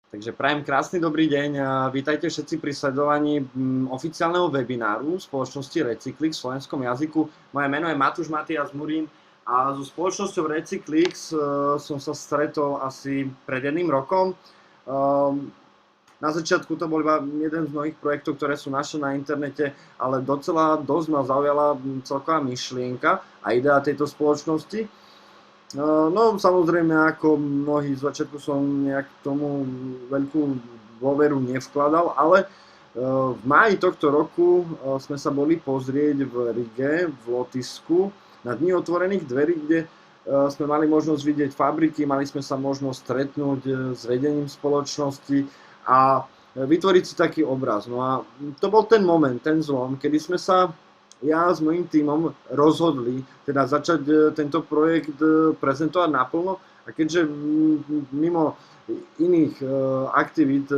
Takže prajem krásny dobrý deň a vítajte všetci pri sledovaní oficiálneho webináru spoločnosti Recyclix v slovenskom jazyku. Moje meno je Matúš Matias Murín a so spoločnosťou Recyclix som sa stretol asi pred jedným rokom. Na začiatku to bol iba jeden z mnohých projektov, ktoré sú naše na internete, ale docela dosť ma zaujala celková myšlienka a idea tejto spoločnosti. No samozrejme, ako mnohí z začiatku som nejak tomu veľkú dôveru nevkladal, ale v máji tohto roku sme sa boli pozrieť v Rige, v Lotyšsku, na Dni otvorených dverí, kde sme mali možnosť vidieť fabriky, mali sme sa možnosť stretnúť s vedením spoločnosti a vytvoriť si taký obraz. No a to bol ten moment, ten zlom, kedy sme sa ja s mojím tímom rozhodli teda začať tento projekt prezentovať naplno a keďže mimo iných aktivít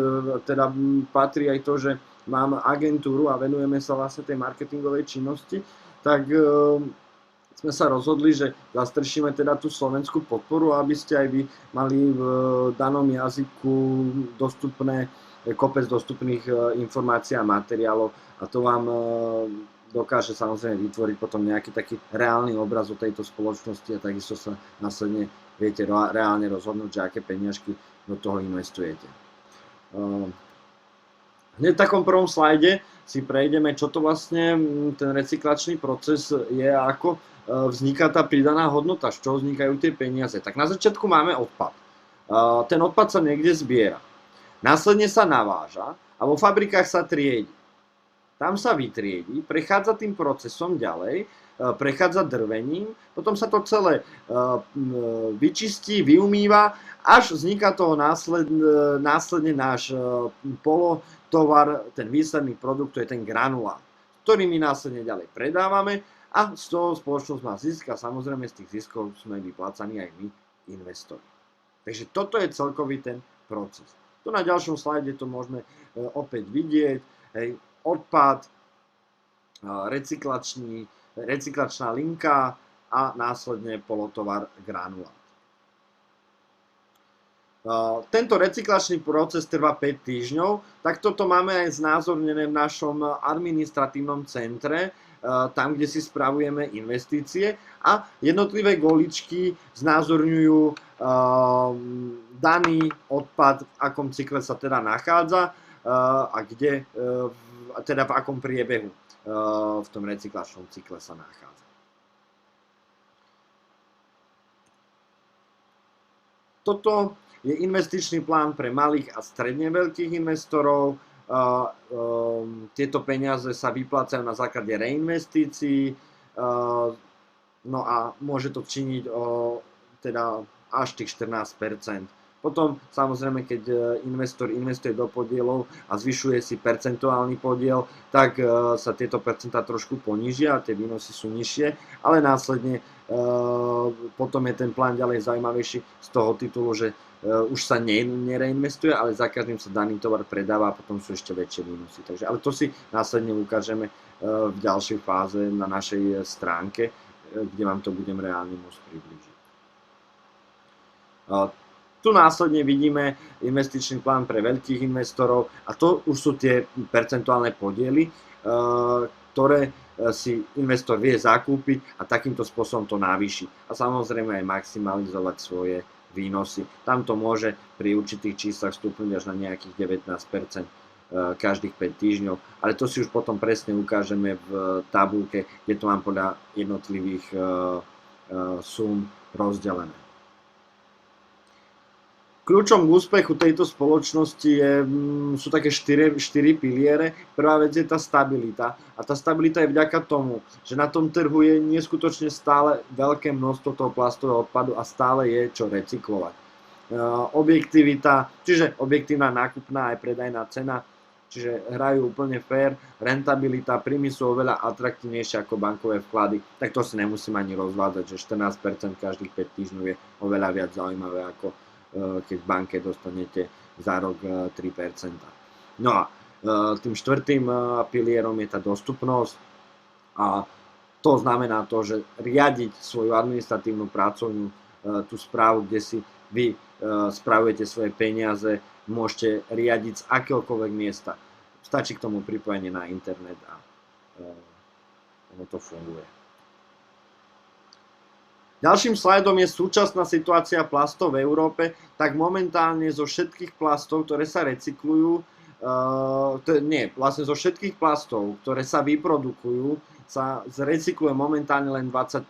teda patrí aj to, že mám agentúru a venujeme sa vlastne tej marketingovej činnosti, tak sme sa rozhodli, že zastrešíme teda tú slovenskú podporu, aby ste aj vy mali v danom jazyku dostupné kopec dostupných informácií a materiálov a to vám dokáže samozrejme vytvoriť potom nejaký taký reálny obraz o tejto spoločnosti a takisto sa následne viete reálne rozhodnúť, že aké peniažky do toho investujete. Hneď v takom prvom slajde si prejdeme, čo to vlastne ten recyklačný proces je a ako vzniká tá pridaná hodnota, z čoho vznikajú tie peniaze. Tak na začiatku máme odpad. Ten odpad sa niekde zbiera. Následne sa naváža a vo fabrikách sa triedi. Tam sa vytriedi, prechádza tým procesom ďalej, prechádza drvením, potom sa to celé vyčistí, vyumýva, až vzniká toho následne náš polotovar, ten výsledný produkt, to je ten granulát, ktorý my následne ďalej predávame a z toho spoločnosť má zisk a samozrejme z tých ziskov sme vyplácaní aj my, investori. Takže toto je celkový ten proces. Tu na ďalšom slajde to môžeme opäť vidieť, hej, odpad, recyklačná linka a následne polotovar granulát. Tento recyklačný proces trvá 5 týždňov, tak toto máme aj znázornené v našom administratívnom centre, tam, kde si spravujeme investície a jednotlivé goličky znázorňujú daný odpad, v akom cykle sa teda nachádza a kde teda v akom priebehu v tom recyklačnom cykle sa nachádza. Toto je investičný plán pre malých a stredne veľkých investorov. Tieto peniaze sa vyplácajú na základe reinvestícií, no a môže to činiť teda až tých 14%. Potom samozrejme, keď investor investuje do podielov a zvyšuje si percentuálny podiel, tak sa tieto percentá trošku ponížia a tie výnosy sú nižšie, ale následne potom je ten plán ďalej zaujímavejší z toho titulu, že už sa nereinvestuje, ale za každým sa daný tovar predáva a potom sú ešte väčšie výnosy. Takže, ale to si následne ukážeme v ďalšej fáze na našej stránke, kde vám to budem reálne môcť priblížiť. Tu následne vidíme investičný plán pre veľkých investorov a to už sú tie percentuálne podiely, ktoré si investor vie zakúpiť a takýmto spôsobom to navýši. A samozrejme aj maximalizovať svoje výnosy. Tam to môže pri určitých číslach stúpnuť až na nejakých 19% každých 5 týždňov, ale to si už potom presne ukážeme v tabuľke, kde to mám podľa jednotlivých súm rozdelené. Kľúčom k úspechu tejto spoločnosti sú také 4 piliere. Prvá vec je tá stabilita. A tá stabilita je vďaka tomu, že na tom trhu je neskutočne stále veľké množstvo toho plastového odpadu a stále je čo recyklovať. Objektivita, čiže objektívna nákupná aj predajná cena, čiže hrajú úplne fair, rentabilita, príjmy sú oveľa atraktívnejšie ako bankové vklady, tak to si nemusím ani rozvádzať, že 14% každých 5 týždňov je oveľa viac zaujímavé ako keď v banke dostanete za rok 3%. No a tým štvrtým pilierom je tá dostupnosť a to znamená to, že riadiť svoju administratívnu pracovnú tú správu, kde si vy spravujete svoje peniaze môžete riadiť z akéhokoľvek miesta. Stačí k tomu pripojenie na internet a ono to funguje. Ďalším slajdom je súčasná situácia plastov v Európe. Tak momentálne zo všetkých plastov, ktoré sa recyklujú, vlastne zo všetkých plastov, ktoré sa vyprodukujú, sa zrecykluje momentálne len 20%.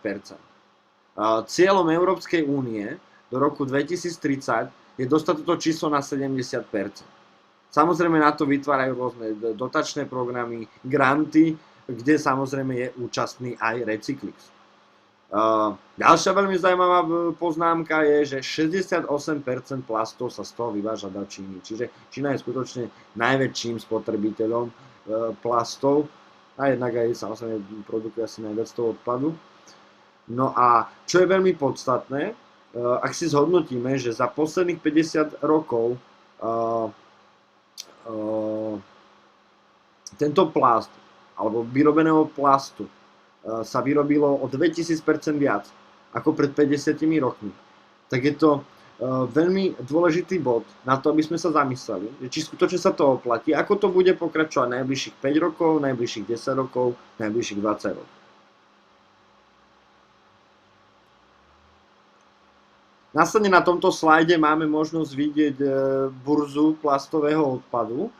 Cieľom Európskej únie do roku 2030 je dostať toto číslo na 70%. Samozrejme na to vytvárajú rôzne dotačné programy, granty, kde samozrejme je účastný aj Recyclix. Ďalšia veľmi zaujímavá poznámka je, že 68% plastov sa z toho vyváža do Číny. Čiže Čína je skutočne najväčším spotrebiteľom plastov a jednak aj samozrejme produkuje asi najviac toho odpadu. No a čo je veľmi podstatné, ak si zhodnotíme, že za posledných 50 rokov tento plast alebo vyrobeného plastu sa vyrobilo o 2000% viac ako pred 50 rokmi, tak je to veľmi dôležitý bod na to, aby sme sa zamysleli, či skutočne sa to oplatí, ako to bude pokračovať najbližších 5 rokov, najbližších 10 rokov, najbližších 20 rokov. Následne na tomto slajde máme možnosť vidieť burzu plastového odpadu.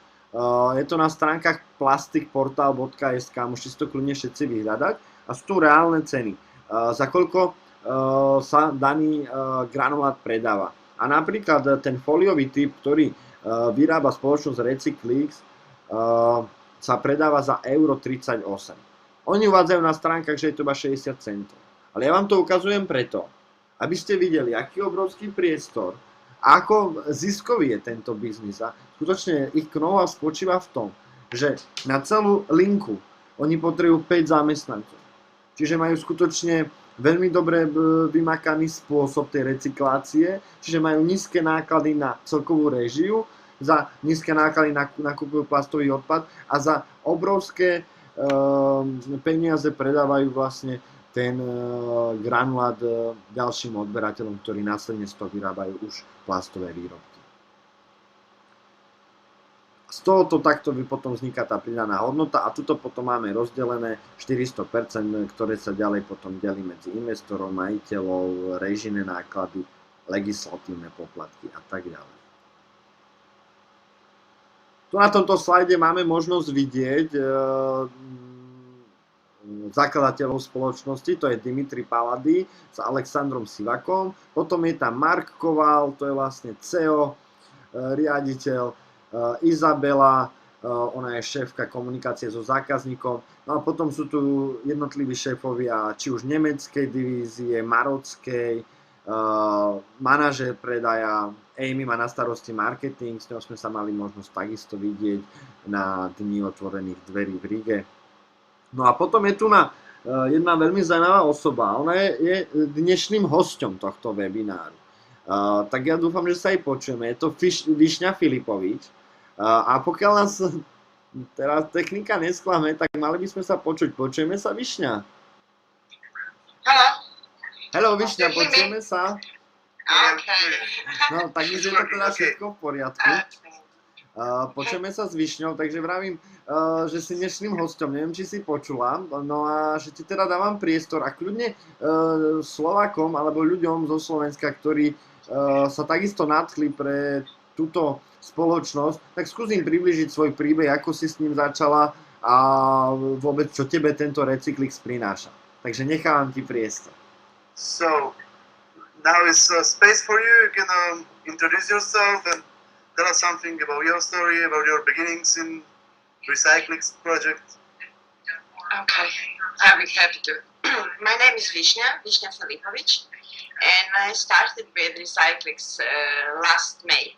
Je to na stránkach plasticportal.sk, môžete si to kľudne všetci vyhľadať. A sú tu reálne ceny, za koľko sa daný granulát predáva. A napríklad ten fóliový typ, ktorý vyrába spoločnosť Recyclix, sa predáva za €38. Oni uvádzajú na stránkach, že je to iba 60 centov. Ale ja vám to ukazujem preto, aby ste videli, aký obrovský priestor, ako ziskový je tento biznis. A skutočne ich know-how spočíva v tom, že na celú linku oni potrebujú 5 zamestnancov. Čiže majú skutočne veľmi dobre vymakaný spôsob tej recyklácie, čiže majú nízke náklady na celkovú réžiu, za nízke náklady nakupujú plastový odpad a za obrovské peniaze predávajú vlastne ten granulát ďalším odberateľom, ktorí následne z toho vyrábajú už plastové výrobky. Z tohoto takto potom vzniká tá pridaná hodnota a tuto potom máme rozdelené 400%, ktoré sa ďalej potom delí medzi investorov, majiteľov, režijné náklady, legislatívne poplatky a tak ďalej. Tu na tomto slajde máme možnosť vidieť zakladateľov spoločnosti, to je Dimitri Palady s Alexandrom Sivakom, potom je tam Mark Koval, to je vlastne CEO, riaditeľ, Izabela, ona je šéfka komunikácie so zákazníkom, no a potom sú tu jednotliví šéfovia, či už nemeckej divízie, marockej, manažér predaja, Amy má na starosti marketing, s ňou sme sa mali možnosť takisto vidieť na Dni otvorených dverí v Rige. No a potom je tu jedna veľmi zaujímavá osoba, ona je dnešným hosťom tohto webináru. Tak ja dúfam, že sa jej počujeme, je to Višňa Filipovič. A pokiaľ nás teraz technika nesklame, tak mali by sme sa počuť. Počujeme sa, Višňa? Hello. Hello, Višňa, počujeme sa? Okay. No, tak už je to teda všetko v poriadku. Počujeme sa s Višňou, takže vravím, že si dnešným hosťom, neviem, či si počula, no a že ti teda dávam priestor a kľudne Slovákom alebo ľuďom zo Slovenska, ktorí sa takisto nadchli pre túto spoločnosť, tak skúsim približiť svoj príbeh, ako si s ním začala a vôbec čo tebe tento Recyclix prináša. Takže nechávam ti priestor. So, now is space for you. You can introduce yourself and tell us something about your story, about your beginnings in Recyclix project. Okay, I'll be happy to. My name is Višňa Filipović, and I started with Recyclix last May.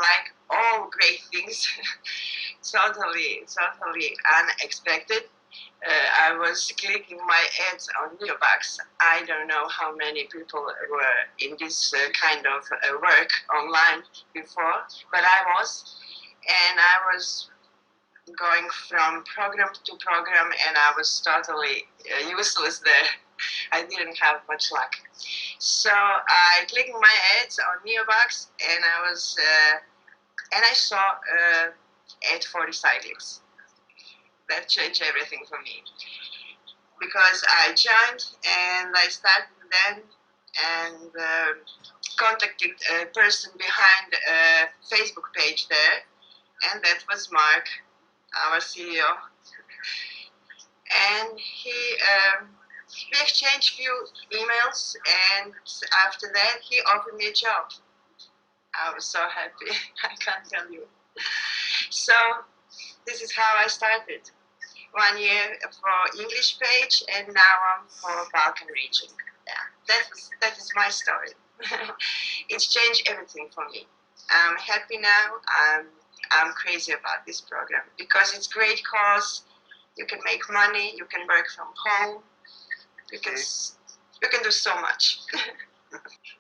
Like all great things, totally unexpected. I was clicking my ads on Neobox. I don't know how many people were in this kind of work online before, but I was, and I was going from program to program, and I was totally useless there. I didn't have much luck. So I clicked my ads on Neobox, and I saw ad for recyclics. That changed everything for me because I joined and I started then and contacted a person behind a Facebook page there, and that was Mark, our CEO, and we exchanged few emails, and after that he offered me a job. I was so happy. I can't tell you. So this is how I started. 1 year for English page, and now I'm for Balkan region. Yeah, that is my story. It's changed everything for me. I'm happy now. I'm crazy about this program because it's great cause. You can make money. You can work from home. You can do so much.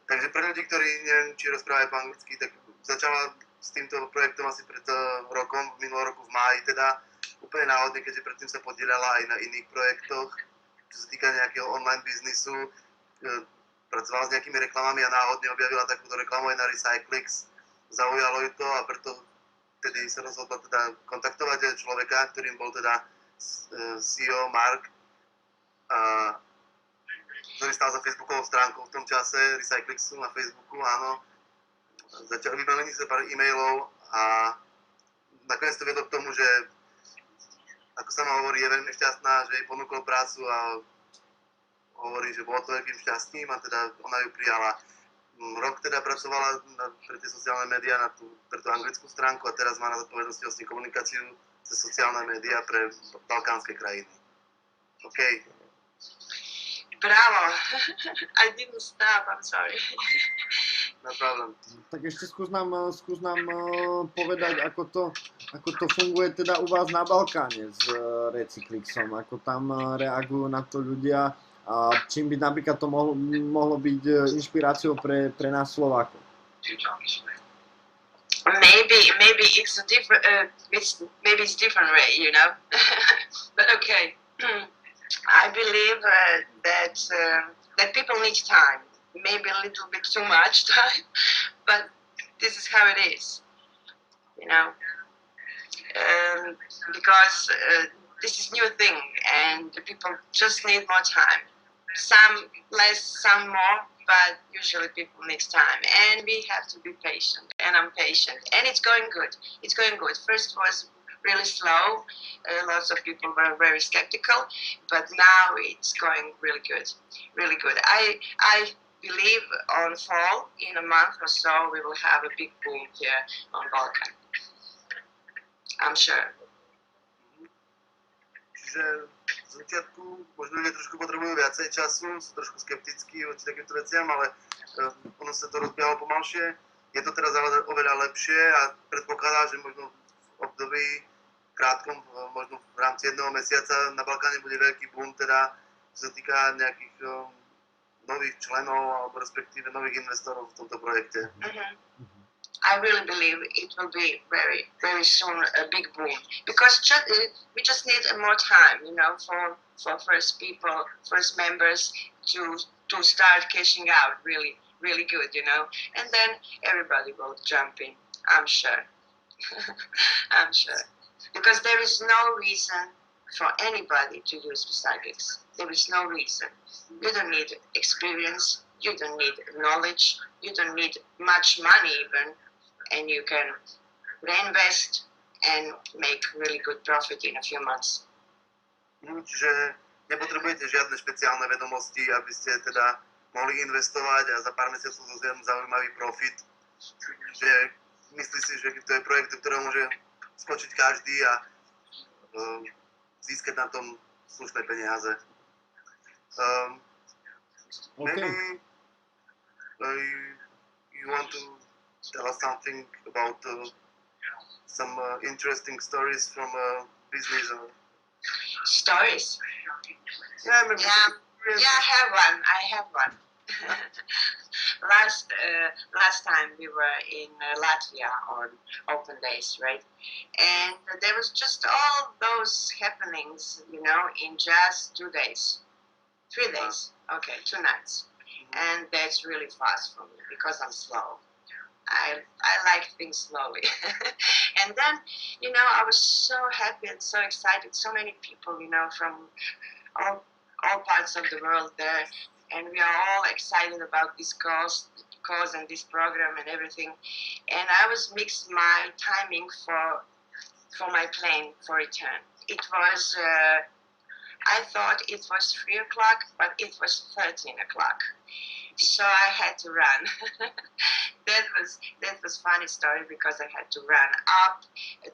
Takže pre ľudí, ktorí neviem, či rozprávajú po anglicky, tak začala s týmto projektom asi pred rokom, minulého roku v máji teda, úplne náhodne, keďže predtým sa podielala aj na iných projektoch, čo sa týka nejakého online biznisu, pracovala s nejakými reklamami a náhodne objavila takúto reklamu aj na Recyclix. Zaujalo ju to a preto tedy sa rozhodla teda kontaktovať človeka, ktorým bol teda CEO Mark, ktorý stál za facebookovou stránkou v tom čase, Recyclixu na Facebooku, áno. Vymenili sa pár e-mailov a nakoniec to vedlo k tomu, že ako sama hovorí, je veľmi šťastná, že jej ponúkol prácu a hovorí, že bolo to veľkým šťastím a teda ona ju prijala. Rok teda pracovala pre tie sociálne médiá, pre tú anglickú stránku a teraz má na zodpovednosti vlastne komunikáciu cez sociálne médiá pre balkánske krajiny. OK. Bravo. I didn't stop, I'm sorry. No problem. Tak ešte skús nám povedať, ako to funguje teda u vás na Balkáne s Recyclixom, ako tam reagujú na to ľudia a čím by napríklad to mohlo byť inšpiráciou pre nás Slovákov. Maybe it's a different maybe it's different way, you know. But okay. I believe that people need time, maybe a little bit too much time, but this is how it is, you know, because this is new thing and the people just need more time. Some less, some more, but usually people need time, and we have to be patient, and I'm patient, and it's going good. It's going good. First was really slow. Lots of people were very skeptical, but now it's going really good, really good. I believe on fall, in a month or so, we will have a big boom here on Balkan. I'm sure. Čiže z začiatku možno ľudia trošku potrebujú viacej času, sú trošku skeptickí voči takýmto veciam, ale ono sa to rozbiehalo pomalšie. Je to teraz ale oveľa lepšie a predpokladá, že možno v období krátkom, možno v rámci jedného mesiaca na Balkáne bude veľký boom, teda čo sa týka nejakých nových členov alebo respektíve nových investorov v tomto projekte. I really believe it will be very, very soon a big boom because we just need more time, you know, for first members to start cashing out really, really good, you know, and then everybody will jump in. I'm sure. I'm sure. Because there is no reason for anybody to use Recyclix. There is no reason. You don't need experience, you don't need knowledge, you don't need much money even, and you can reinvest and make really good profit in a few months. Čiže nepotrebujete žiadne špeciálne vedomosti, aby ste teda mohli investovať a za pár mesiacov dozviem zaujímavý profit. Že myslí si, že to je projekt, do ktorého môže skočiť každý a získať na tom slušné peniaze. Maybe you want to tell us something about some interesting stories from business? Stories? Yeah, maybe. Yeah, I have one. Last time we were in Latvia on open days, right? And there was just all those happenings, you know, in just 2 days. 3 days. Okay, 2 nights. And that's really fast for me because I'm slow. I like things slowly. And then, I was so happy and so excited. So many people, from all, all parts of the world there. And we are all excited about this cause and this program and everything. And I was mixed my timing for my plane for return. It was, I thought it was 3 o'clock, but it was 13 o'clock. So I had to run. that was funny story because I had to run up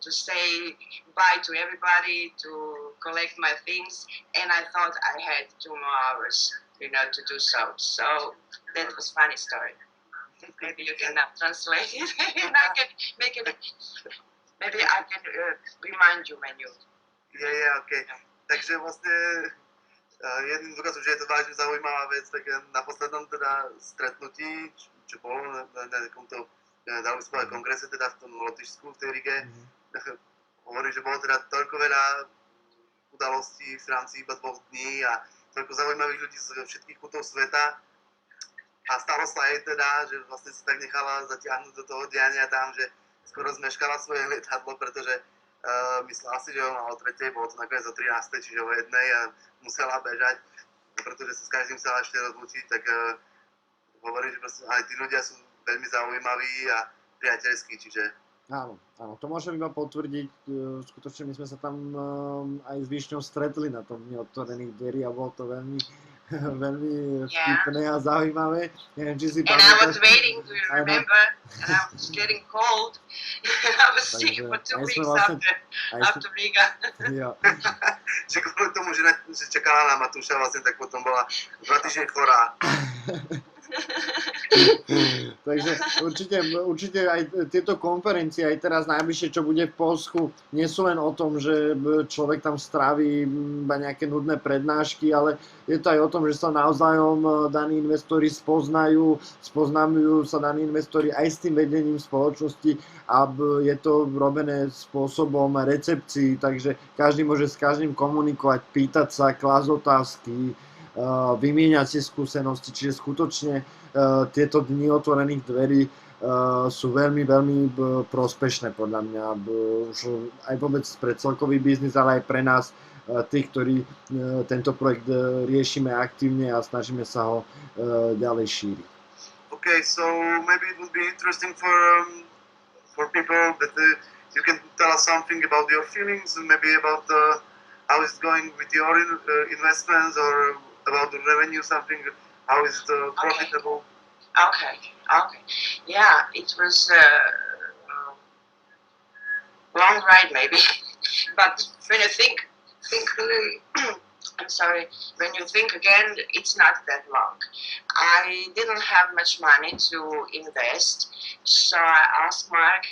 to say bye to everybody, to collect my things, and I thought I had 2 more hours, to do so. So that was funny story. Maybe you can translate it, and I can make it. Maybe I can remind you when you. Okay. Takže vlastne jedným z dôkazov, že je to vážne zaujímavá vec, tak na poslednom teda stretnutí, čo bolo na takomto Davoskom kongrese, teda v tom Lotyšsku, v tej Rige, hovorí, že bolo teda toľko veľa udalostí v rámci iba 2 dní a toľko zaujímavých ľudí z všetkých kútov sveta. A stalo sa jej teda, že vlastne sa tak nechala zatiahnuť do toho diania tam, že skoro zmeškala svoje lietadlo, pretože myslela si, že ho má o 3:00, bolo to nakoniec o 13:00, čiže o 1:00 a musela bežať, pretože sa s každým chcela ešte rozlúčiť, tak hovorí, že proste aj tí ľudia sú veľmi zaujímaví a priateľskí, čiže... Áno, to môžem iba potvrdiť, skutočne my sme sa tam aj s Višňou stretli na tom dni otvorených dverí a bolo to veľmi vtipné a zaujímavé. Neviem, či si pamätáš. And I was waiting, do you remember? And I was getting cold. I was sick for 2 weeks after Riga. Jo. Že kvôli tomu, že čakala na Matúša, vlastne tak potom bola 2 týždne chorá. Takže určite aj tieto konferencie, aj teraz najbližšie, čo bude v Poľsku, nie sú len o tom, že človek tam stráví iba nejaké nudné prednášky, ale je to aj o tom, že sa navzájom daní investori spoznajú sa daní investori aj s tým vedením spoločnosti a je to robené spôsobom recepcií, takže každý môže s každým komunikovať, pýtať sa, klásť otázky, vymieňať si skúsenosti, čiže skutočne tieto dni otvorených dverí sú veľmi prospešné podľa mňa, už aj vôbec pre celkový biznis, ale aj pre nás, tých, ktorí tento projekt riešime aktívne a snažíme sa ho ďalej šíriť. Okay, so maybe it would be interesting for people that you can tell us something about your feelings, maybe about how it's going with your investments or about the revenue, something, how is it profitable? Okay. Yeah, it was a long ride maybe, but when you think I'm sorry, when you think again, it's not that long. I didn't have much money to invest, so I asked Mark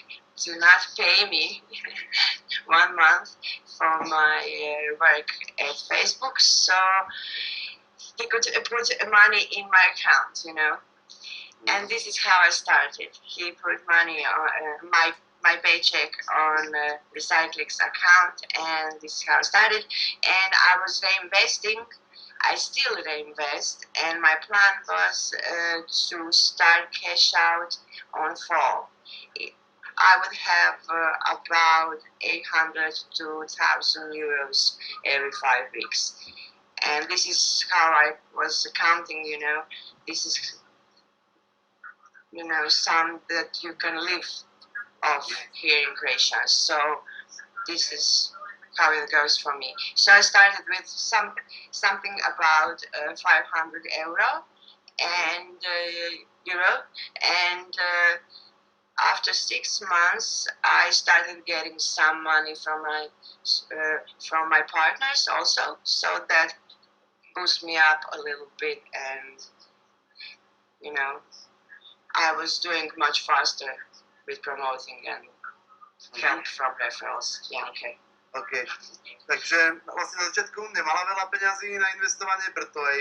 to not pay me 1 month for my work at Facebook, so he could put money in my account, and this is how I started. He put money on my paycheck on Recyclix account, and this is how I started. And I was reinvesting. I still reinvest, and my plan was to start cash out on fall. I would have about 800 to 1,000 euros every 5 weeks. And this is how I was counting, this is, some that you can live off here in Croatia. So this is how it goes for me. So I started with something about 500 euro, and after 6 months, I started getting some money from my partners also, so that boost me up a little bit, and I was doing much faster with promoting and help from referrals. Yeah, okay. OK. Takže vlastne na začiatku nemala veľa peňazí na investovanie, preto aj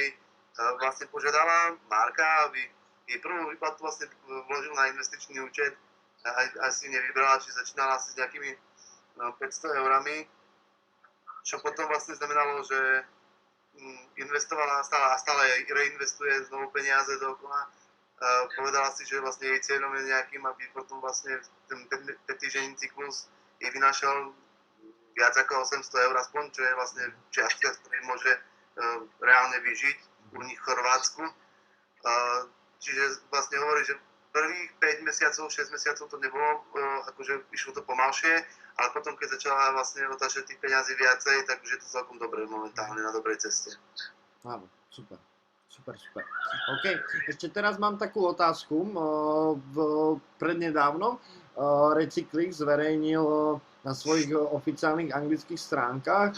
vlastne požiadala Marka, aby jej prvú výplatu vlastne vložil na investičný účet. Aj si nevybrala, či začínala asi s nejakými 500 eurami, čo potom vlastne znamenalo, že investovala a stále reinvestuje znovu peniaze dookola. Povedala si, že vlastne jej cieľom je nejakým, aby potom vlastne ten týždenný cyklus jej vynášal viac ako 800 eur aspoň, čo je vlastne čiastka, z ktorej môže reálne vyžiť u nich v Chorvátsku. Čiže vlastne hovorí, že prvých 5 mesiacov, 6 mesiacov to nebolo, akože išlo to pomalšie, ale potom, keď začala vlastne otáčať tých peňazí viacej, tak už je to celkom dobre momentálne, na dobrej ceste. Áno, super. OK, ešte teraz mám takú otázku. Prednedávnom Recyclix zverejnil na svojich oficiálnych anglických stránkach,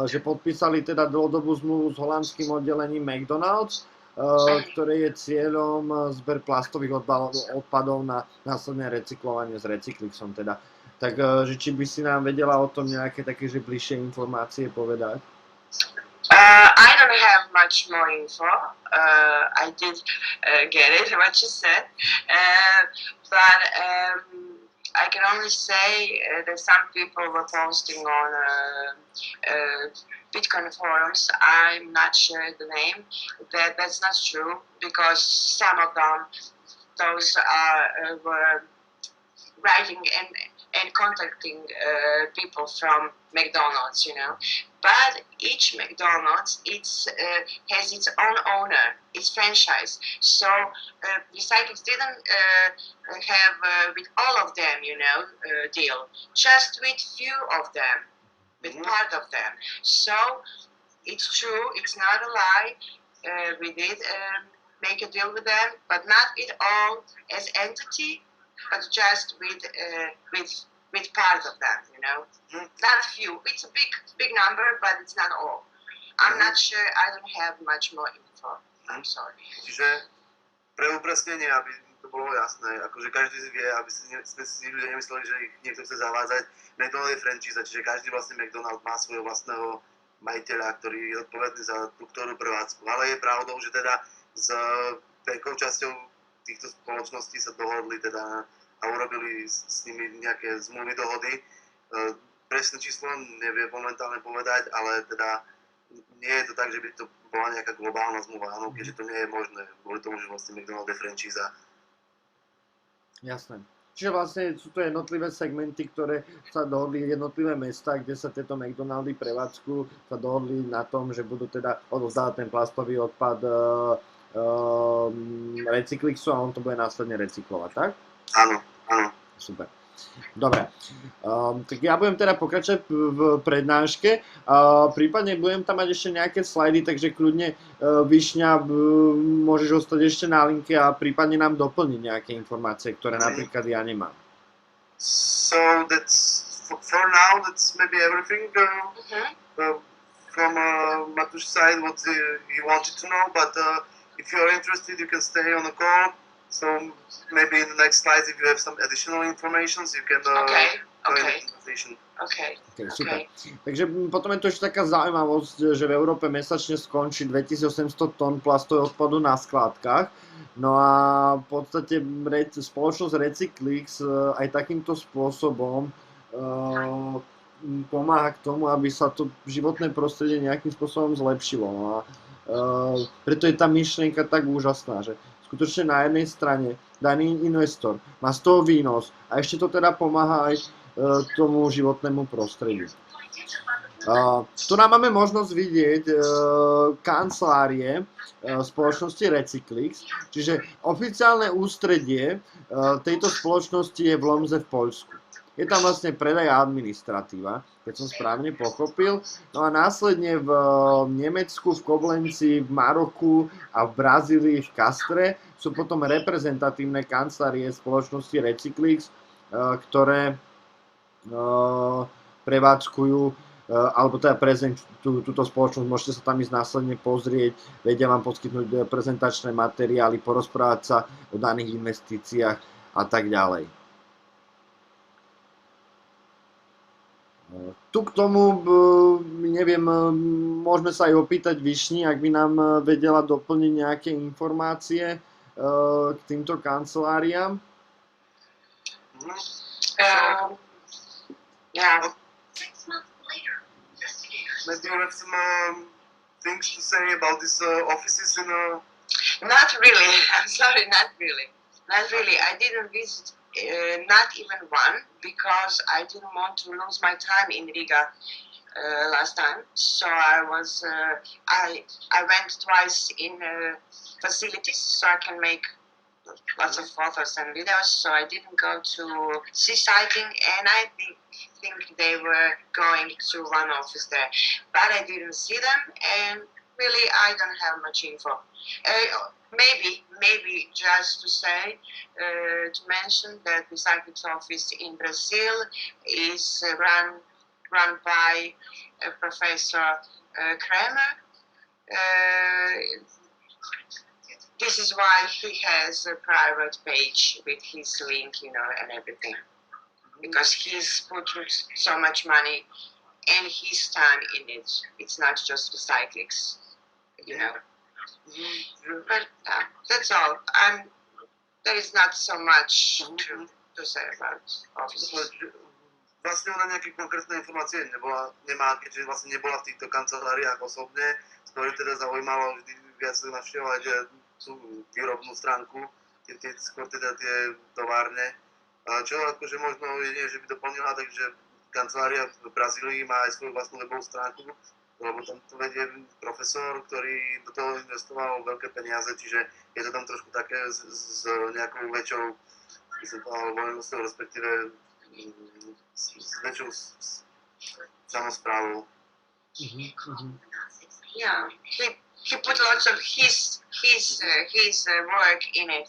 že podpísali teda dlhodobú zmluvu s holandským oddelením McDonald's, ktoré je cieľom zber plastových odpadov na následné recyklovanie s Recyclixom teda. Takže či by si nám vedela o tom nejaké také, že bližšie informácie povedať? I don't have much more info. I did get it, what you said. But I can only say that some people were posting on Bitcoin forums. I'm not sure the name. That's not true because some of them, those were writing and contacting people from McDonald's, you know. But each McDonald's has its own owner, its franchise. So Recyclix didn't have with all of them, you know, deal. Just with few of them, with part of them. So it's true, it's not a lie. We did make a deal with them, but not with all as entity, but just with part of them, you know. Not few. It's a big number, but it's not all. I'm not sure. I don't have much more info. I'm sorry. Čiže pre upresnenie, aby to bolo jasné, akože každý vie, aby sme si ľudia nemysleli, že ich niekto chce zavádzať. McDonald je franchise, čiže každý vlastne McDonald má svojho vlastného majiteľa, ktorý je odpovedný za tú ktorú prevádzku. Ale je pravdou, že teda s veľkou časťou týchto spoločností sa dohodli teda a urobili s nimi nejaké zmluvy, dohody. Presné číslo nevie momentálne povedať, ale teda nie je to tak, že by to bola nejaká globálna zmluva, áno, keďže to nie je možné, kvôli tomu, že vlastne McDonald je franchíza. Jasné. Čiže vlastne sú to jednotlivé segmenty, ktoré sa dohodli, jednotlivé mesta, kde sa tieto McDonaldy prevádzkujú, sa dohodli na tom, že budú teda odovzdávať ten plastový odpad Recyclixu a on to bude následne recyklovať, tak? Áno. Super. Dobre, tak ja budem teda pokračovať v prednáške, prípadne budem tam mať ešte nejaké slajdy, takže kľudne Višňa môžeš ostať ešte na linke a prípadne nám doplniť nejaké informácie, ktoré napríklad ja nemám. So for now that's maybe everything from Matush's side what he wanted to know, but if you are interested you can stay on the call. So maybe in the next slides, if you have some additional information, you can go in the conversation. Okay, super. Takže potom je to ešte taká zaujímavosť, že v Európe mesačne skončí 2800 tón plastového odpadu na skládkach. No a v podstate spoločnosť Recyclix aj takýmto spôsobom pomáha k tomu, aby sa to životné prostredie nejakým spôsobom zlepšilo. No a preto je tá myšlienka tak úžasná, že skutočne na jednej strane daný investor má z toho výnos a ešte to teda pomáha aj tomu životnému prostrediu. Tu nám máme možnosť vidieť kancelárie spoločnosti Recyclix, čiže oficiálne ústredie tejto spoločnosti je v Lomze v Poľsku. Je tam vlastne predaj a administratíva, keď som správne pochopil. No a následne v Nemecku, v Koblenci, v Maroku a v Brazílii, v Castre sú potom reprezentatívne kancelárie spoločnosti Recyclix, ktoré prevádzkujú alebo teda prezentujú túto spoločnosť. Môžete sa tam ísť následne pozrieť, vedia vám poskytnúť prezentačné materiály, porozprávať sa o daných investíciách a tak ďalej. Tu k tomu, neviem, môžeme sa aj opýtať Višni, ak by nám vedela doplniť nejaké informácie k týmto kanceláriám. Maybe you have things to say about these offices in Not really. I'm sorry, not really. Not really. I didn't visit not even one because I didn't want to lose my time in Riga last time. So I went twice in facilities so I can make lots of photos and videos. So I didn't go to see sighting, and I think they were going to one office there, but I didn't see them, and really I don't have much info. Maybe just to say, to mention that the Recyclix office in Brazil is run by Professor Kramer. This is why he has a private page with his link, and everything. Because he's put so much money and his time in it. It's not just Recyclix, But that's all. There is not so much to say about offices. Vlastne ona nejaké konkrétne informácie nemá, keďže vlastne nebola v týchto kanceláriách osobne. Skôr teda zaujímalo vždy viac navštevovať tú výrobnú stránku, skôr teda tie továrne. Čo akože možno jedine, že by doplnila, takže kancelária v Brazílii má aj svoju vlastnú webovú stránku, lebo tam to vedie profesor, ktorý do toho investoval veľké peniaze, čiže je to tam trošku také s nejakou väčšou, by som povedal, voľnosťou, respektíve s väčšou samozprávou. Yeah, he put lots of his work in it,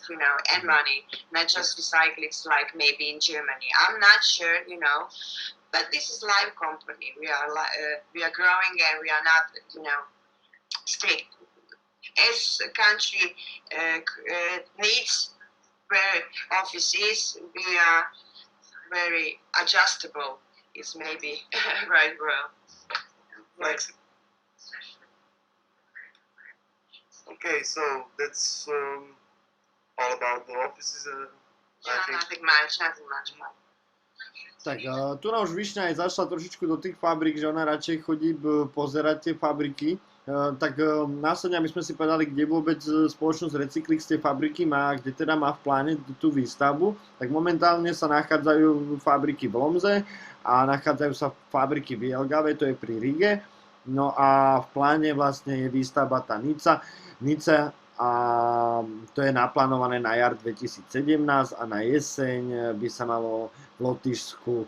and money, not just Recyclix like maybe in Germany. I'm not sure, but this is live company. We are growing and we are not, strict. As a country needs where office is, we are very adjustable. Is maybe right word. Flexible. Okay, so that's all about the offices. Nothing much. Tak, tu nám už Višňa aj zašla trošičku do tých fabrík, že ona radšej chodí pozerať tie fabriky. Tak následne, aby sme si povedali, kde vôbec spoločnosť Recyclix tie fabriky má, kde teda má v pláne tú výstavbu, tak momentálne sa nachádzajú fabriky v Lomze a nachádzajú sa fabriky v Jelgave, to je pri Rige. No a v pláne vlastne je výstavba tá Nice a to je naplánované na jar 2017 a na jeseň by sa malo v Lotyšsku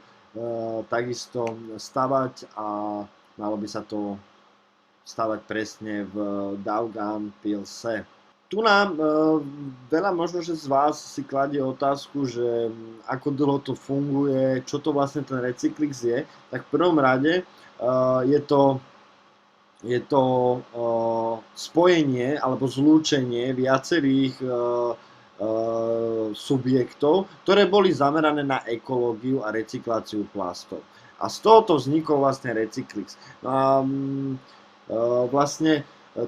takisto stavať a malo by sa to stavať presne v Daugavpilse. Tu nám veľa možno, že z vás si kladie otázku, že ako dlho to funguje, čo to vlastne ten Recyclix je. Tak v prvom rade je to spojenie alebo zlúčenie viacerých subjektov, ktoré boli zamerané na ekológiu a recykláciu plastov. A z tohoto vznikol vlastne Recyclix. Vlastne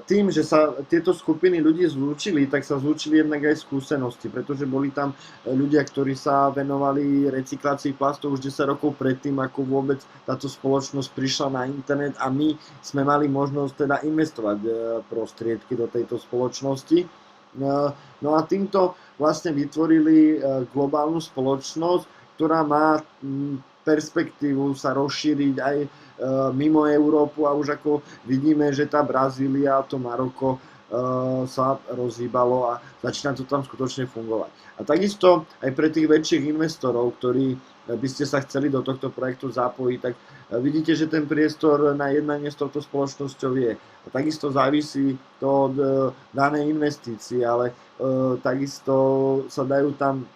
tým, že sa tieto skupiny ľudí zlúčili, tak sa zlúčili jednak aj skúsenosti, pretože boli tam ľudia, ktorí sa venovali recyklácii plastov už 10 rokov predtým, ako vôbec táto spoločnosť prišla na internet a my sme mali možnosť teda investovať prostriedky do tejto spoločnosti. No a týmto vlastne vytvorili globálnu spoločnosť, ktorá má perspektívu sa rozšíriť aj mimo Európu a už ako vidíme, že tá Brazília a to Maroko sa rozhýbalo a začína to tam skutočne fungovať. A takisto aj pre tých väčších investorov, ktorí by ste sa chceli do tohto projektu zapojiť, tak vidíte, že ten priestor na jednanie s touto spoločnosťou je. A takisto závisí to od danej investície, ale takisto sa dajú tam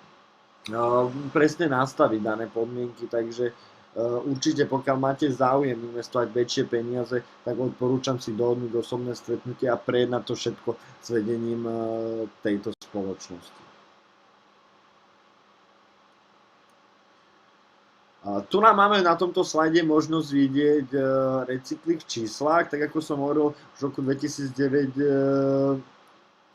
presne nastaviť dané podmienky, takže určite pokiaľ máte záujem investovať väčšie peniaze, tak odporúčam si dohodnúť osobné stretnutie a prejednať to všetko s vedením tejto spoločnosti. Tu nám máme na tomto slajde možnosť vidieť Recyclix v číslach, tak ako som hovoril, v roku 2009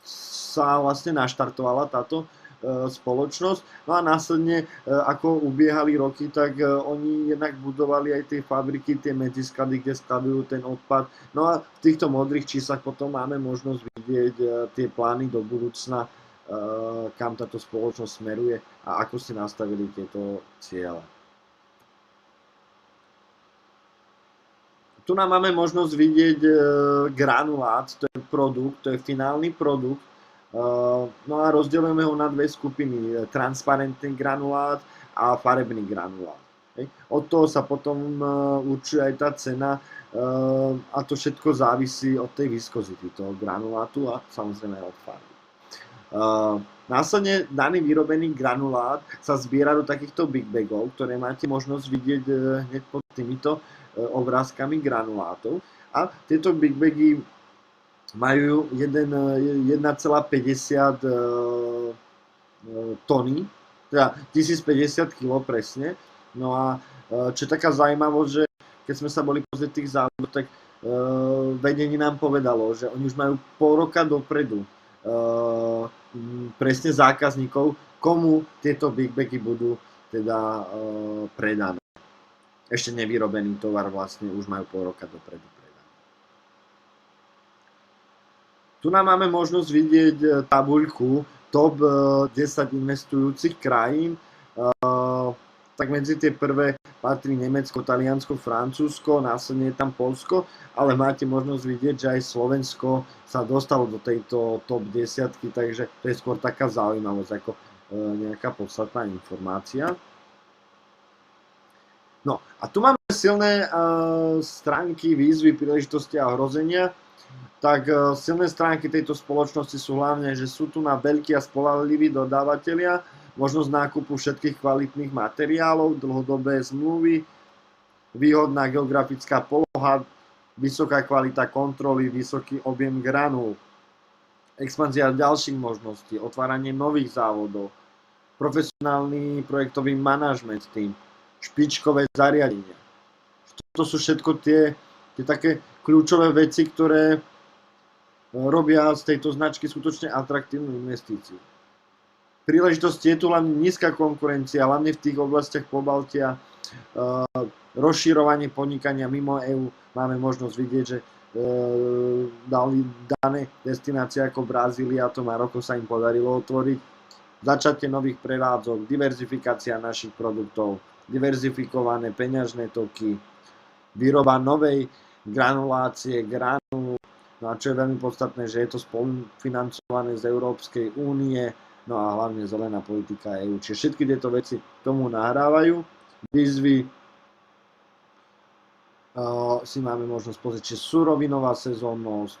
sa vlastne naštartovala táto spoločnosť. No a následne, ako ubiehali roky, tak oni jednak budovali aj tie fabriky, tie medzisklady, kde skladujú ten odpad. No a v týchto modrých číslach potom máme možnosť vidieť tie plány do budúcna, kam táto spoločnosť smeruje a ako si nastavili tieto ciele. Tu nám máme možnosť vidieť granulát, to je produkt, to je finálny produkt. No a rozdeľujeme ho na dve skupiny, transparentný granulát a farebný granulát. Od toho sa potom určuje aj tá cena a to všetko závisí od tej viskozity toho granulátu a samozrejme od farby. Následne daný vyrobený granulát sa zbiera do takýchto big bagov, ktoré máte možnosť vidieť hneď pod týmito obrázkami granulátov. A tieto big bagy majú 1,50 tony, teda 1050 kg presne. No a čo je taká zaujímavosť, že keď sme sa boli pozrieť tých závodov, tak vedenie nám povedalo, že oni už majú pol roka dopredu presne zákazníkov, komu tieto big bagy budú teda predané. Ešte nevyrobený tovar vlastne už majú pol roka dopredu predaný. Tu nám máme možnosť vidieť tabuľku top 10 investujúcich krajín. Tak medzi tie prvé patrí Nemecko, Taliansko, Francúzsko, následne je tam Poľsko, ale máte možnosť vidieť, že aj Slovensko sa dostalo do tejto top 10, takže to je skôr taká zaujímavosť ako nejaká podstatná informácia. No a tu máme silné stránky, výzvy, príležitosti a ohrozenia. Tak silné stránky tejto spoločnosti sú hlavne, že sú tu na veľkí a spoľahliví dodávateľia, možnosť nákupu všetkých kvalitných materiálov, dlhodobé zmluvy, výhodná geografická poloha, vysoká kvalita kontroly, vysoký objem granul, expanzia ďalších možností, otváranie nových závodov, profesionálny projektový manažment tým, špičkové zariadenia. To sú všetko tie také kľúčové veci, ktoré robia z tejto značky skutočne atraktívnu investíciu. Príležitosti je tu hlavne nízka konkurencia, hlavne v tých oblastiach Pobaltia, rozširovanie podnikania mimo EÚ. Máme možnosť vidieť, že dané destinácie ako Brazília, to Maroko sa im podarilo otvoriť. Začatie nových prevádzok, diverzifikácia našich produktov, diverzifikované peňažné toky, výroba novej granulácie, granul, no a čo je veľmi podstatné, že je to spolufinancované z Európskej únie, no a hlavne zelená politika EÚ. Čiže všetky tieto veci tomu nahrávajú. Výzvy si máme možnosť pozrieť, čiže surovinová sezónnosť,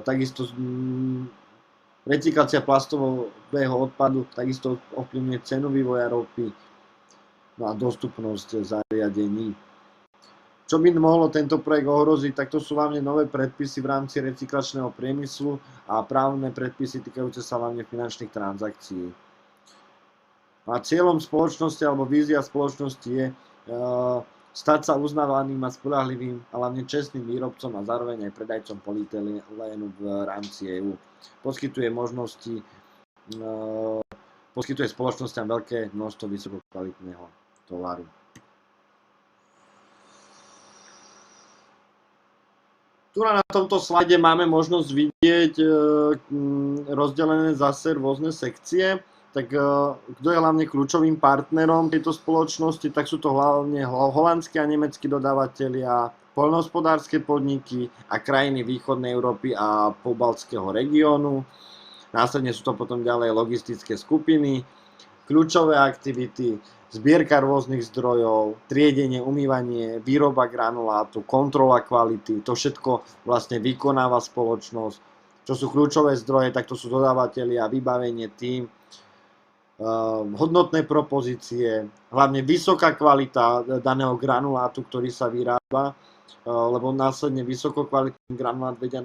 takisto recyklácia plastového odpadu, takisto ovplyvňuje cenu vývoja ropy, no a dostupnosť zariadení. Čo by mohlo tento projekt ohroziť, tak to sú hlavne nové predpisy v rámci recyklačného priemyslu a právne predpisy týkajúce sa hlavne finančných transakcií. A cieľom spoločnosti alebo vízia spoločnosti je stať sa uznávaným a spoľahlivým a hlavne čestným výrobcom a zároveň aj predajcom polyetylenu v rámci EÚ. Poskytuje spoločnosťam veľké množstvo vysokokvalitného tovaru. Tu na tomto slajde máme možnosť vidieť rozdelené zase rôzne sekcie. Tak kto je hlavne kľúčovým partnerom tejto spoločnosti, tak sú to hlavne holandskí a nemeckí dodávatelia, poľnohospodárske podniky a krajiny východnej Európy a pobaltského regiónu. Následne sú to potom ďalej logistické skupiny, kľúčové aktivity, zbierka rôznych zdrojov, triedenie, umývanie, výroba granulátu, kontrola kvality, to všetko vlastne vykonáva spoločnosť. Čo sú kľúčové zdroje, tak to sú dodávatelia, vybavenie tým, hodnotné propozície, hlavne vysoká kvalita daného granulátu, ktorý sa vyrába, lebo následne vysokokvalitný granulát vedia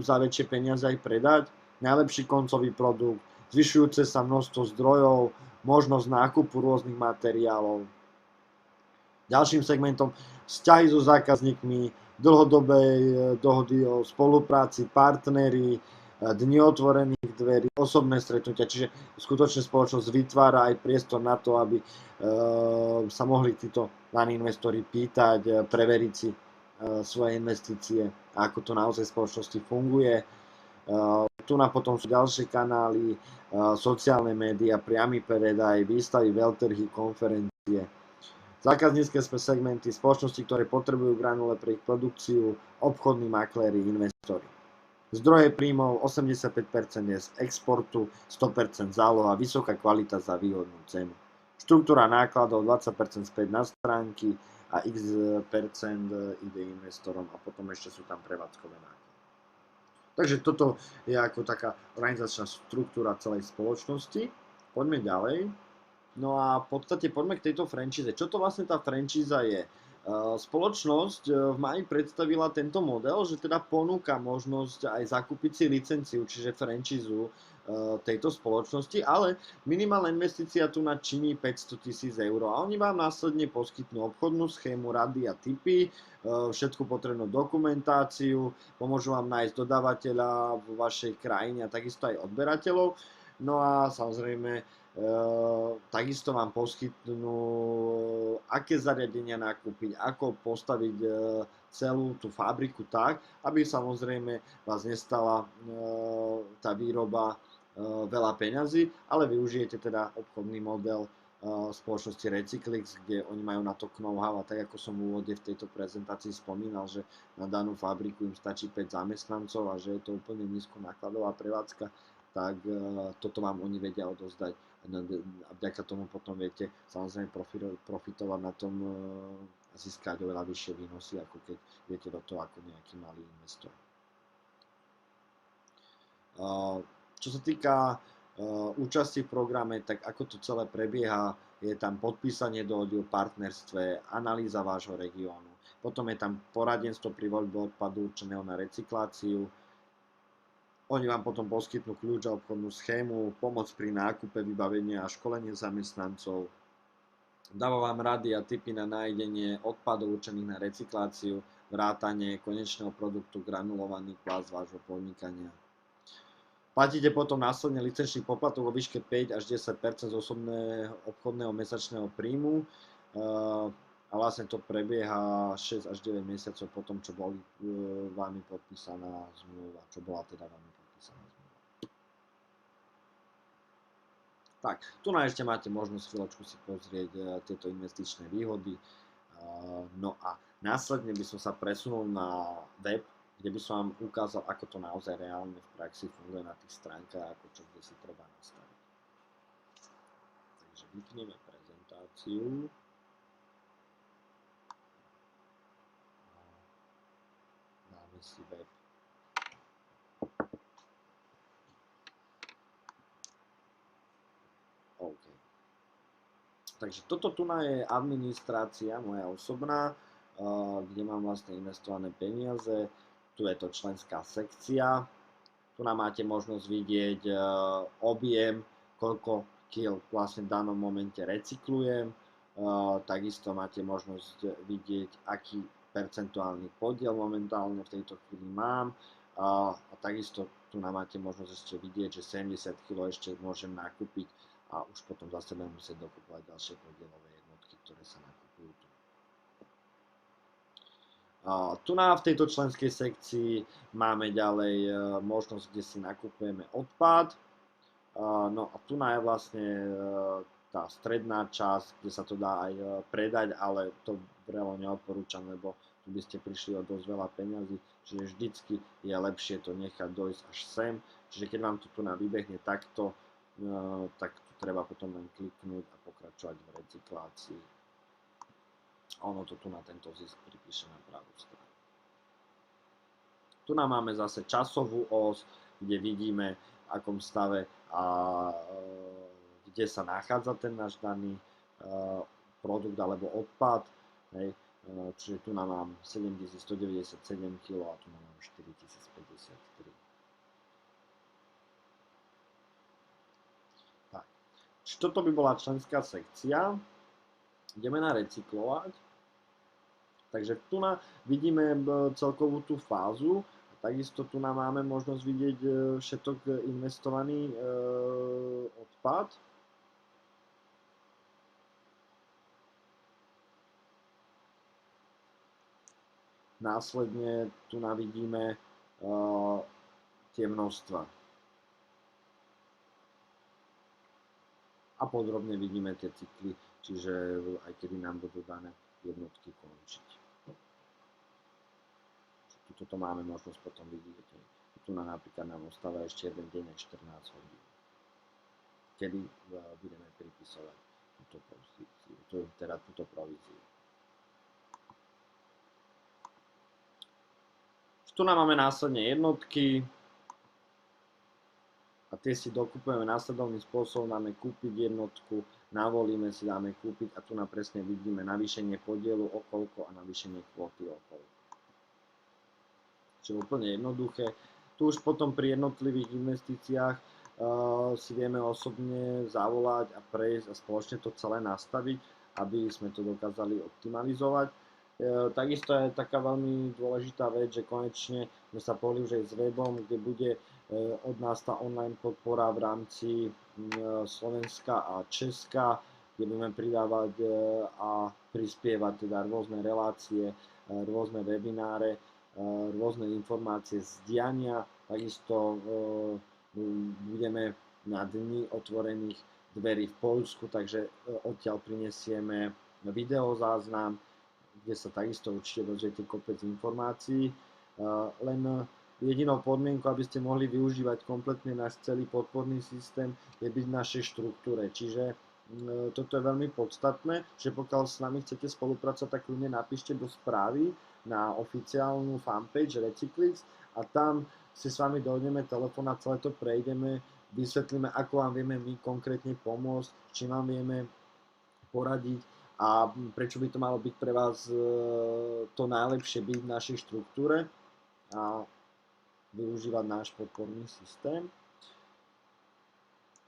za väčšie peniaze aj predať, najlepší koncový produkt, zvyšujúce sa množstvo zdrojov, možnosť nákupu rôznych materiálov. Ďalším segmentom vzťahy so zákazníkmi, dlhodobé dohody o spolupráci, partneri, dni otvorených dverí, osobné stretnutia, čiže skutočne spoločnosť vytvára aj priestor na to, aby sa mohli títo daní investori pýtať, preveriť si svoje investície a ako to naozaj v spoločnosti funguje. Tu na potom sú ďalšie kanály, sociálne médiá, priamy predaj, výstavy, veľtrhy, konferencie. Zákaznícke segmenty, spoločnosti, ktoré potrebujú granule pre ich produkciu, obchodní makléri, investori. Zdroje príjmov 85% je z exportu, 100% záloha, vysoká kvalita za výhodnú cenu. Štruktúra nákladov 20% späť na stránky a x% ide investorom a potom ešte sú tam prevádzkové náklady. Takže toto je ako taká organizačná štruktúra celej spoločnosti. Poďme ďalej. No a v podstate poďme k tejto franchise. Čo to vlastne tá franchíza je? Spoločnosť v máji predstavila tento model, že teda ponúka možnosť aj zakúpiť si licenciu, čiže franchízu tejto spoločnosti, ale minimálna investícia tu na činí 500 000 eur a oni vám následne poskytnú obchodnú schému, rady a tipy, všetku potrebnú dokumentáciu, pomôžu vám nájsť dodávateľa vo vašej krajine a takisto aj odberateľov. No a samozrejme takisto vám poskytnú, aké zariadenia nakúpiť, ako postaviť celú tú fabriku tak, aby samozrejme vás nestala tá výroba veľa peňazí, ale využijete teda obchodný model spoločnosti Recyclix, kde oni majú na to know-how a tak ako som v úvode v tejto prezentácii spomínal, že na danú fabriku im stačí 5 zamestnancov a že je to úplne nízkonákladová prevádzka, tak toto vám oni vedia odozdať a vďaka tomu potom viete samozrejme profitovať na tom a získať oveľa vyššie výnosy, ako keď viete do toho ako nejaký malý investor. Čo sa týka účasti v programe, tak ako to celé prebieha, je tam podpísanie dohody o partnerstve, analýza vášho regiónu, potom je tam poradenstvo pri voľbe odpadu určeného na recykláciu. Oni vám potom poskytnú kľúč a obchodnú schému, pomoc pri nákupe, vybavenie a školenie zamestnancov. Dáva vám rady a tipy na nájdenie odpadov určených na recykláciu, vrátanie konečného produktu, granulovaný plast vášho podnikania. Platíte potom následne licenčný poplatok vo výške 5 až 10% z osobného obchodného mesačného príjmu. A vlastne to prebieha 6 až 9 mesiacov po tom, čo boli vami podpísaná zmluva, čo bola teda vami podpísaná zmluva. Tak, tu na ešte máte možnosť chvíľočku si pozrieť tieto investičné výhody. No a následne by som sa presunul na web, kde by som vám ukázal, ako to naozaj reálne v praxi funguje na tých stránkach, ako čo kde si treba nastaviť. Takže vypneme prezentáciu. Si web. OK. Takže toto tu je administrácia moja osobná, kde mám vlastne investované peniaze. Tu je to členská sekcia. Tu máte možnosť vidieť objem, koľko kil vlastne v danom momente recyklujem. Takisto máte možnosť vidieť, aký percentuálny podiel momentálne v tejto chvíli mám a takisto tu máte možnosť ešte vidieť, že 70 kg ešte môžem nakúpiť a už potom zase budem musieť dokupovať ďalšie podielové jednotky, ktoré sa nakupujú tu. Tu v tejto členskej sekcii máme ďalej možnosť, kde si nakupujeme odpad. No a tu je vlastne tá stredná časť, kde sa to dá aj predať, ale to vrelo neodporúčam, lebo tu by ste prišli o dosť veľa peňazí, čiže vždycky je lepšie to nechať dojsť až sem. Čiže keď vám to tu vybehne takto, tak tu treba potom len kliknúť a pokračovať v recyklácii. A ono to tu na tento zisk pripíše na pravú stranu. Tu máme zase časovú os, kde vidíme, v akom stave a kde sa nachádza ten náš daný produkt alebo odpad. Hej. Čiže tu mám 7197 kg a tu mám 4053. Tak. Čiže toto by bola členská sekcia. Ideme na recyklovať. Takže tu vidíme celkovú tú fázu. takisto tu nám máme možnosť vidieť všetok investovaný odpad. Následne tu vidíme tie množstva. A podrobne vidíme tie cykly, čiže aj kedy nám budú dané jednotky končiť. Tuto máme možnosť potom vidieť. Tu napríklad nám ostáva ešte jeden deň a 14 hodín. Kedy budeme pripisovať túto pozíciu, teda túto províziu. Tu nám máme následne jednotky a tie si dokupujeme následovným spôsobom, dáme kúpiť jednotku, navolíme si, dáme kúpiť a tu nám presne vidíme navýšenie podielu o koľko a navýšenie kvóty o koľko. Čiže úplne jednoduché. Tu už potom pri jednotlivých investíciách si vieme osobne zavolať a prejsť a spoločne to celé nastaviť, aby sme to dokázali optimalizovať. Takisto je taká veľmi dôležitá vec, že konečne sme sa pohli už aj s webom, kde bude od nás tá online podpora v rámci Slovenska a Česka, kde budeme pridávať a prispievať teda rôzne relácie, rôzne webináre, rôzne informácie z diania. Takisto budeme na dni otvorených dverí v Poľsku, takže odtiaľ prinesieme videozáznam, kde sa takisto určite dozviete kopec informácií. Len jedinou podmienkou, aby ste mohli využívať kompletne náš celý podporný systém, je byť v našej štruktúre. Čiže toto je veľmi podstatné, že pokiaľ s nami chcete spolupracovať, tak ľudia napíšte do správy na oficiálnu fanpage Recyclix a tam si s vami dojdeme telefón a celé to prejdeme, vysvetlíme, ako vám vieme my konkrétne pomôcť, či vám vieme poradiť a prečo by to malo byť pre vás to najlepšie byť v našej štruktúre a využívať náš podporný systém.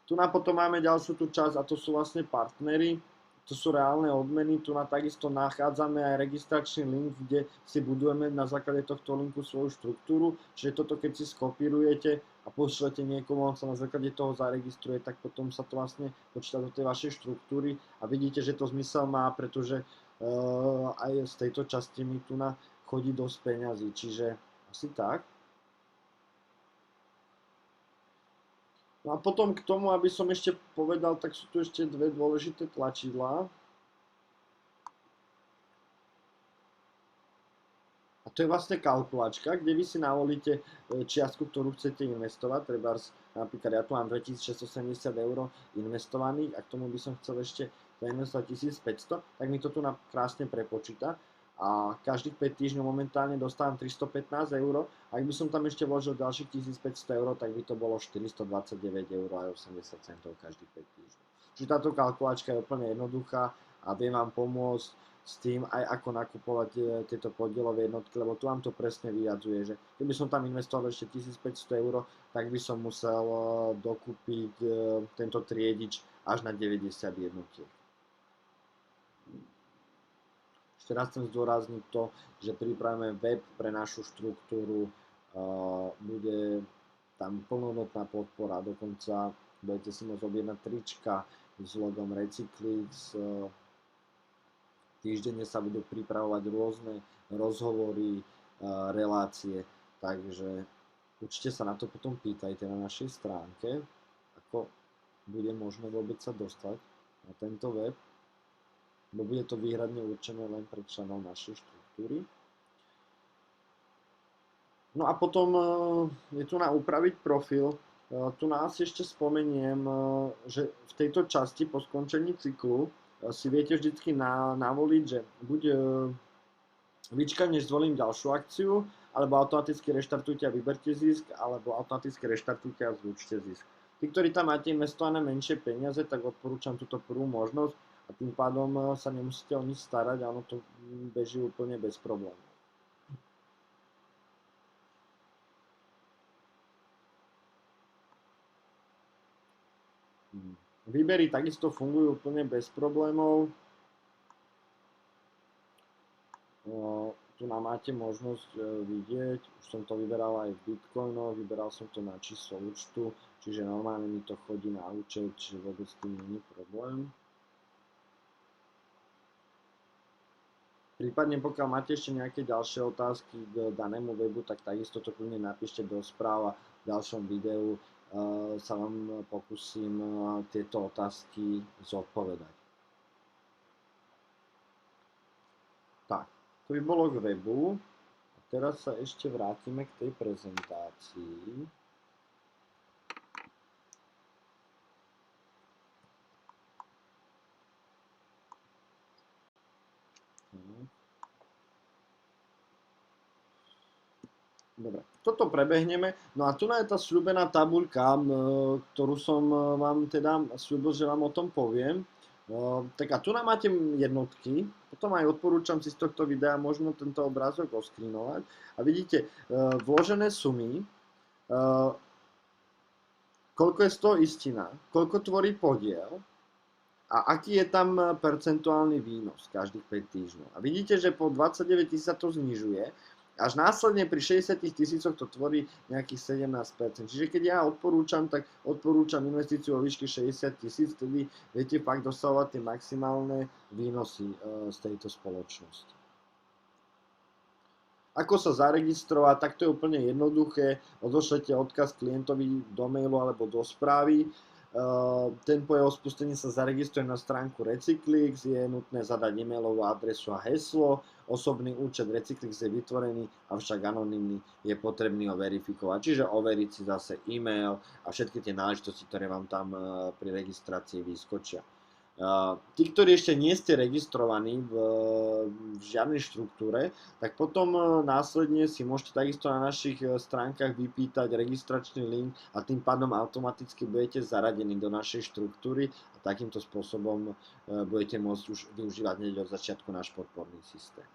Tu potom máme ďalšiu tú časť a to sú vlastne partnery, to sú reálne odmeny, tu takisto nachádzame aj registračný link, kde si budujeme na základe tohto linku svoju štruktúru, čiže toto keď si skopírujete a pošlete niekomu, on sa na základe toho zaregistruje, tak potom sa to vlastne počíta do tej vašej štruktúry a vidíte, že to zmysel má, pretože aj z tejto časti mi tu chodí dosť peňazí, čiže asi tak. No a potom k tomu, aby som ešte povedal, tak sú tu ešte dve dôležité tlačidlá. A to je vlastne kalkulačka, kde vy si navolíte čiastku, ktorú chcete investovať. Treba napríklad ja tu mám 2670 € investovaných a k tomu by som chcel ešte zainvestovať 1500, tak mi to tu krásne prepočíta. A každých 5 týždňov momentálne dostávam 315 €. Ak by som tam ešte vložil ďalších 1500 €, tak by to bolo 429,80 € každých 5 týždňov. Čiže táto kalkulačka je úplne jednoduchá a vie vám pomôcť s tým aj ako nakupovať tieto podielové jednotky, lebo tu vám to presne vyjadzuje, že keby som tam investoval ešte 1500 €, tak by som musel dokúpiť tento triedič až na 90 jednotiek. Ešte raz chcem zdôrazniť to, že pripravíme web pre našu štruktúru, bude tam plnohodnotná podpora, dokonca budete si môcť objednať trička s logom Recyclix, týždenne sa budú pripravovať rôzne rozhovory, relácie, takže určite sa na to potom pýtajte na našej stránke, ako bude možné vôbec sa dostať na tento web. Bo bude to výhradne určené len pre členov našej štruktúry. No a potom je tu na upraviť profil. Tu nás ešte spomeniem, že v tejto časti po skončení cyklu si viete vždycky navoliť, že buď vyčkať, než zvolím ďalšiu akciu, alebo automaticky reštartujte a vyberte zisk, alebo automaticky reštartujte a zlúčte zisk. Tí, ktorí tam máte investované menšie peniaze, tak odporúčam túto prvú možnosť, a tým pádom sa nemusíte o nič starať a ono to beží úplne bez problémov. Výbery takisto fungujú úplne bez problémov. Tu tu nám máte možnosť vidieť, už som to vyberal aj v bitcoinoch, vyberal som to na číslo účtu, čiže normálne mi to chodí na účet, čiže vôbec s tým nie je problém. Prípadne pokiaľ máte ešte nejaké ďalšie otázky k danému webu, tak takisto to kľudne napíšte do správ a v ďalšom videu sa vám pokúsim tieto otázky zodpovedať. Tak, to by bolo k webu. A teraz sa ešte vrátime k tej prezentácii. Dobre, toto prebehneme. No a tu je tá sľúbená tabuľka, ktorú som vám teda sľúbil, že vám o tom poviem. Tak a tu máte jednotky, potom aj odporúčam si z tohto videa možno tento obrázok oskrinovať. A vidíte vložené sumy, koľko je z toho istina, koľko tvorí podiel a aký je tam percentuálny výnos každých 5 týždňov. A vidíte, že po 29 000 sa to znižuje, až následne pri 60 000 to tvorí nejakých 17%. Čiže keď ja odporúčam, tak odporúčam investíciu o výške 60 000, tedy viete fakt dosahovať tie maximálne výnosy z tejto spoločnosti. Ako sa zaregistrovať, tak to je úplne jednoduché. Odošlete odkaz klientovi do mailu alebo do správy. Ten po jeho spustení sa zaregistruje na stránku Recyclix, je nutné zadať e-mailovú adresu a heslo, osobný účet Recyclix je vytvorený, avšak anonymný, je potrebný ho verifikovať, čiže overiť si zase e-mail a všetky tie náležitosti, ktoré vám tam pri registrácii vyskočia. Tí, ktorí ešte nie ste registrovaní v žiadnej štruktúre, tak potom následne si môžete takisto na našich stránkach vypýtať registračný link a tým pádom automaticky budete zaradení do našej štruktúry a takýmto spôsobom budete môcť už využívať hneď od začiatku náš podporný systém.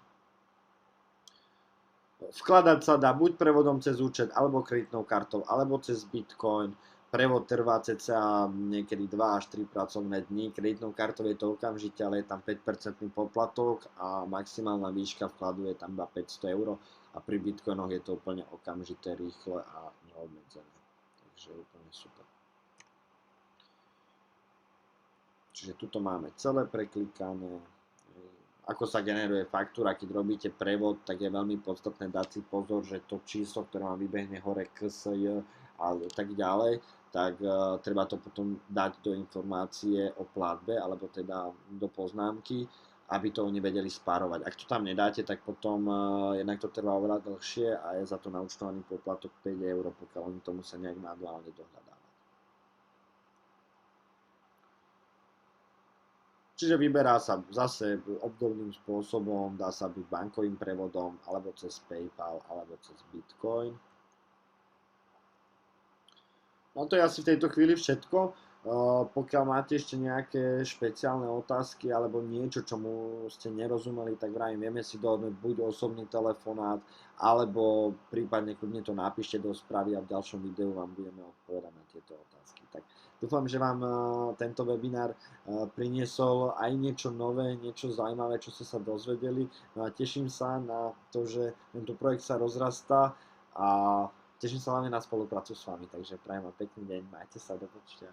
Vkladať sa dá buď prevodom cez účet, alebo kreditnou kartou, alebo cez Bitcoin. Prevod trvá cca niekedy 2 až 3 pracovné dní. Kreditnou kartou je to okamžite, ale je tam 5% poplatok a maximálna výška vkladu je tam iba 500 €. A pri bitcoinoch je to úplne okamžité, rýchle a neobmedzené. Takže úplne super. Čiže tuto máme celé preklikané. Ako sa generuje faktúra, keď robíte prevod, tak je veľmi podstatné dať si pozor, že to číslo, ktoré vám vybehne hore KSJ a tak ďalej, tak treba to potom dať do informácie o platbe, alebo teda do poznámky, aby to oni vedeli spárovať. Ak to tam nedáte, tak potom jednak to trvá oveľa dlhšie a je za to naúčtovaný poplatok 5 €, pokiaľ oni to musia nejak manuálne dohľadávať. Čiže vyberá sa zase obdobným spôsobom, dá sa byť bankovým prevodom, alebo cez PayPal, alebo cez Bitcoin. No to je asi v tejto chvíli všetko. Pokiaľ máte ešte nejaké špeciálne otázky alebo niečo, čomu ste nerozumeli, tak vravím, vieme si dohodnúť buď osobný telefonát, alebo prípadne kľudne to napíšte do správy a v ďalšom videu vám budeme odpovedať na tieto otázky. Tak dúfam, že vám tento webinár priniesol aj niečo nové, niečo zaujímavé, čo ste sa dozvedeli. No a teším sa na to, že tento projekt sa rozrastá a teším sa hlavne na spoluprácu s vami, takže prajem vám pekný deň, majte sa, do počutia.